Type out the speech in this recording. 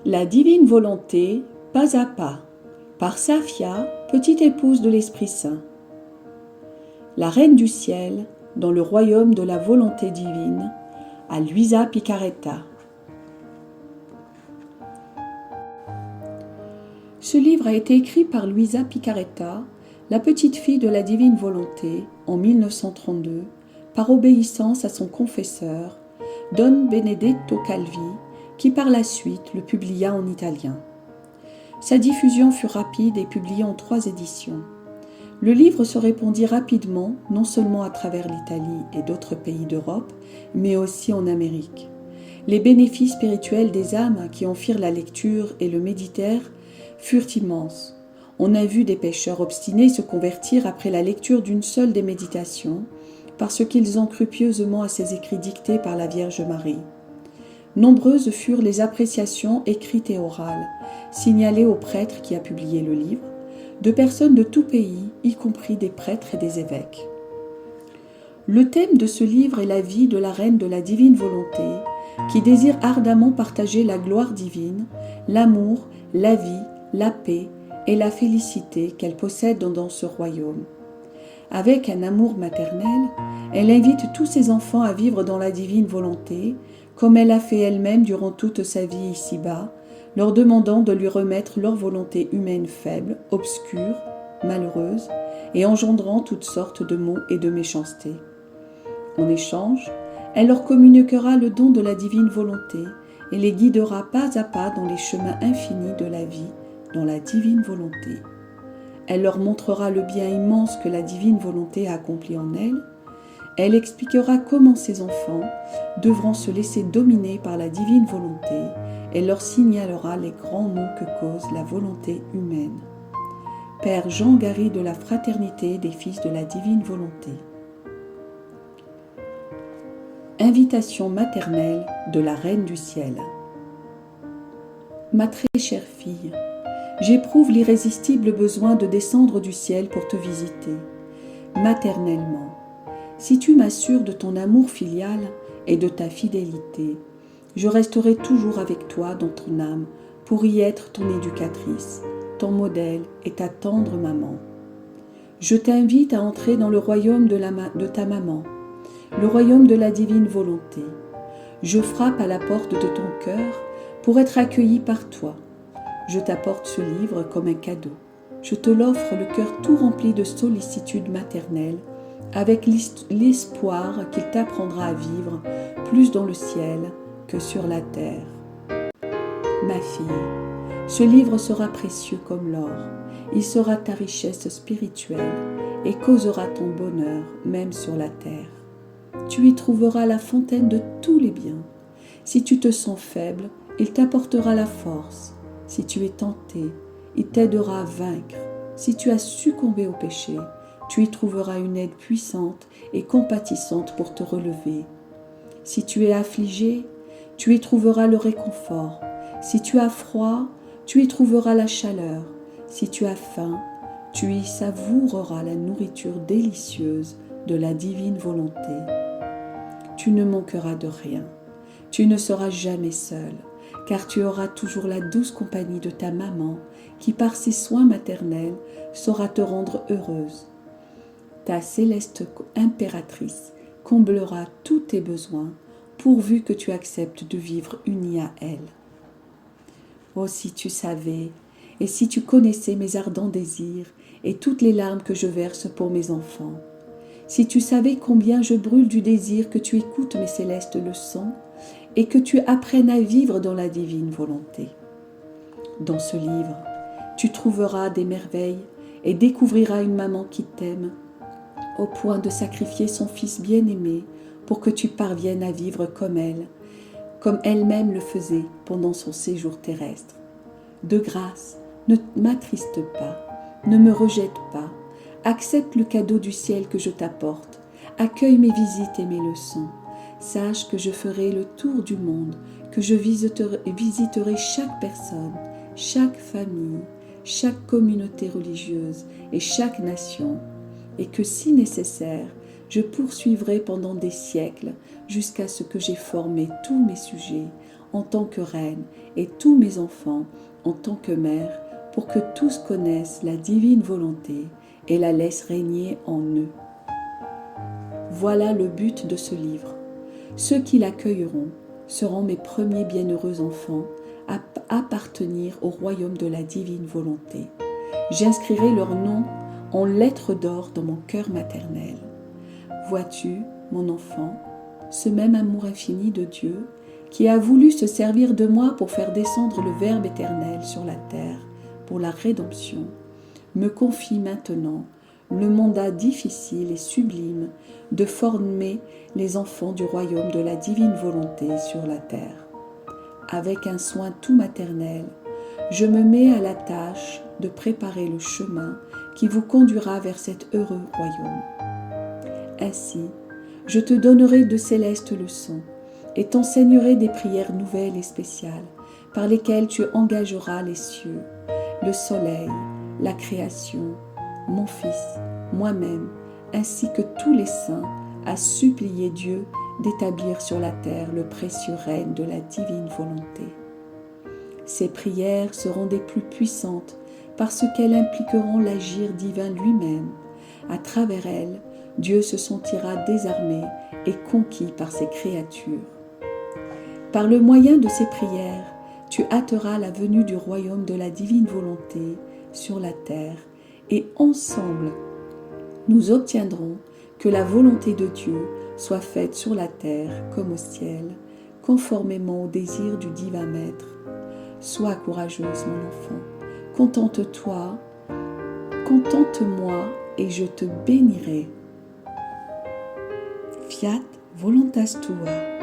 La divine volonté, pas à pas, par Safia, petite épouse de l'Esprit Saint. La Reine du Ciel, dans le royaume de la volonté divine, à Luisa Picaretta. Ce livre a été écrit par Luisa Picaretta, la petite fille de la divine volonté, en 1932, par obéissance à son confesseur, Don Benedetto Calvi, qui par la suite le publia en italien. Sa diffusion fut rapide et publiée en 3 éditions. Le livre se répandit rapidement, non seulement à travers l'Italie et d'autres pays d'Europe, mais aussi en Amérique. Les bénéfices spirituels des âmes qui en firent la lecture et le méditèrent furent immenses. On a vu des pécheurs obstinés se convertir après la lecture d'une seule des méditations, parce qu'ils ont cru pieusement à ces écrits dictés par la Vierge Marie. Nombreuses furent les appréciations écrites et orales, signalées au prêtre qui a publié le livre, de personnes de tout pays, y compris des prêtres et des évêques. Le thème de ce livre est la vie de la Reine de la Divine Volonté, qui désire ardemment partager la gloire divine, l'amour, la vie, la paix et la félicité qu'elle possède dans ce royaume. Avec un amour maternel, elle invite tous ses enfants à vivre dans la divine volonté, comme elle a fait elle-même durant toute sa vie ici-bas, leur demandant de lui remettre leur volonté humaine faible, obscure, malheureuse, et engendrant toutes sortes de maux et de méchanceté. En échange, elle leur communiquera le don de la divine volonté et les guidera pas à pas dans les chemins infinis de la vie, dans la divine volonté. Elle leur montrera le bien immense que la divine volonté a accompli en elle. Elle expliquera comment ces enfants devront se laisser dominer par la divine volonté et leur signalera les grands maux que cause la volonté humaine. Père Jean Gary de la Fraternité des Fils de la Divine Volonté. Invitation maternelle de la Reine du Ciel. Ma très chère fille, j'éprouve l'irrésistible besoin de descendre du ciel pour te visiter, maternellement. Si tu m'assures de ton amour filial et de ta fidélité, je resterai toujours avec toi dans ton âme pour y être ton éducatrice, ton modèle et ta tendre maman. Je t'invite à entrer dans le royaume de ta maman, le royaume de la divine volonté. Je frappe à la porte de ton cœur pour être accueilli par toi. Je t'apporte ce livre comme un cadeau. Je te l'offre le cœur tout rempli de sollicitude maternelle, avec l'espoir qu'il t'apprendra à vivre plus dans le ciel que sur la terre. Ma fille, ce livre sera précieux comme l'or. Il sera ta richesse spirituelle et causera ton bonheur même sur la terre. Tu y trouveras la fontaine de tous les biens. Si tu te sens faible, il t'apportera la force. Si tu es tenté, il t'aidera à vaincre. Si tu as succombé au péché, tu y trouveras une aide puissante et compatissante pour te relever. Si tu es affligé, tu y trouveras le réconfort. Si tu as froid, tu y trouveras la chaleur. Si tu as faim, tu y savoureras la nourriture délicieuse de la divine volonté. Tu ne manqueras de rien. Tu ne seras jamais seul, car tu auras toujours la douce compagnie de ta maman qui, par ses soins maternels, saura te rendre heureuse. Ta céleste impératrice comblera tous tes besoins, pourvu que tu acceptes de vivre unie à elle. Oh, si tu savais, et si tu connaissais mes ardents désirs et toutes les larmes que je verse pour mes enfants, si tu savais combien je brûle du désir que tu écoutes mes célestes leçons et que tu apprennes à vivre dans la divine volonté. Dans ce livre, tu trouveras des merveilles et découvriras une maman qui t'aime, au point de sacrifier son fils bien-aimé pour que tu parviennes à vivre comme elle-même le faisait pendant son séjour terrestre. De grâce, ne m'attriste pas, ne me rejette pas, accepte le cadeau du ciel que je t'apporte, accueille mes visites et mes leçons. Sache que je ferai le tour du monde, que je visiterai chaque personne, chaque famille, chaque communauté religieuse et chaque nation, et que si nécessaire, je poursuivrai pendant des siècles jusqu'à ce que j'aie formé tous mes sujets en tant que reine et tous mes enfants en tant que mère, pour que tous connaissent la divine volonté et la laissent régner en eux. Voilà le but de ce livre. Ceux qui l'accueilleront seront mes premiers bienheureux enfants à appartenir au royaume de la divine volonté. J'inscrirai leur nom en lettres d'or dans mon cœur maternel. Vois-tu, mon enfant, ce même amour infini de Dieu qui a voulu se servir de moi pour faire descendre le Verbe éternel sur la terre pour la rédemption, me confie maintenant le mandat difficile et sublime de former les enfants du royaume de la divine volonté sur la terre. Avec un soin tout maternel, je me mets à la tâche de préparer le chemin qui vous conduira vers cet heureux royaume. Ainsi, je te donnerai de célestes leçons et t'enseignerai des prières nouvelles et spéciales par lesquelles tu engageras les cieux, le soleil, la création, mon Fils, moi-même, ainsi que tous les saints, à supplier Dieu d'établir sur la terre le précieux règne de la divine volonté. Ces prières seront des plus puissantes parce qu'elles impliqueront l'agir divin lui-même. À travers elles, Dieu se sentira désarmé et conquis par ses créatures. Par le moyen de ces prières, tu hâteras la venue du royaume de la divine volonté sur la terre et ensemble, nous obtiendrons que la volonté de Dieu soit faite sur la terre comme au ciel, conformément au désir du divin Maître. Sois courageuse, mon enfant, contente-toi, contente-moi et je te bénirai. Fiat voluntas tua.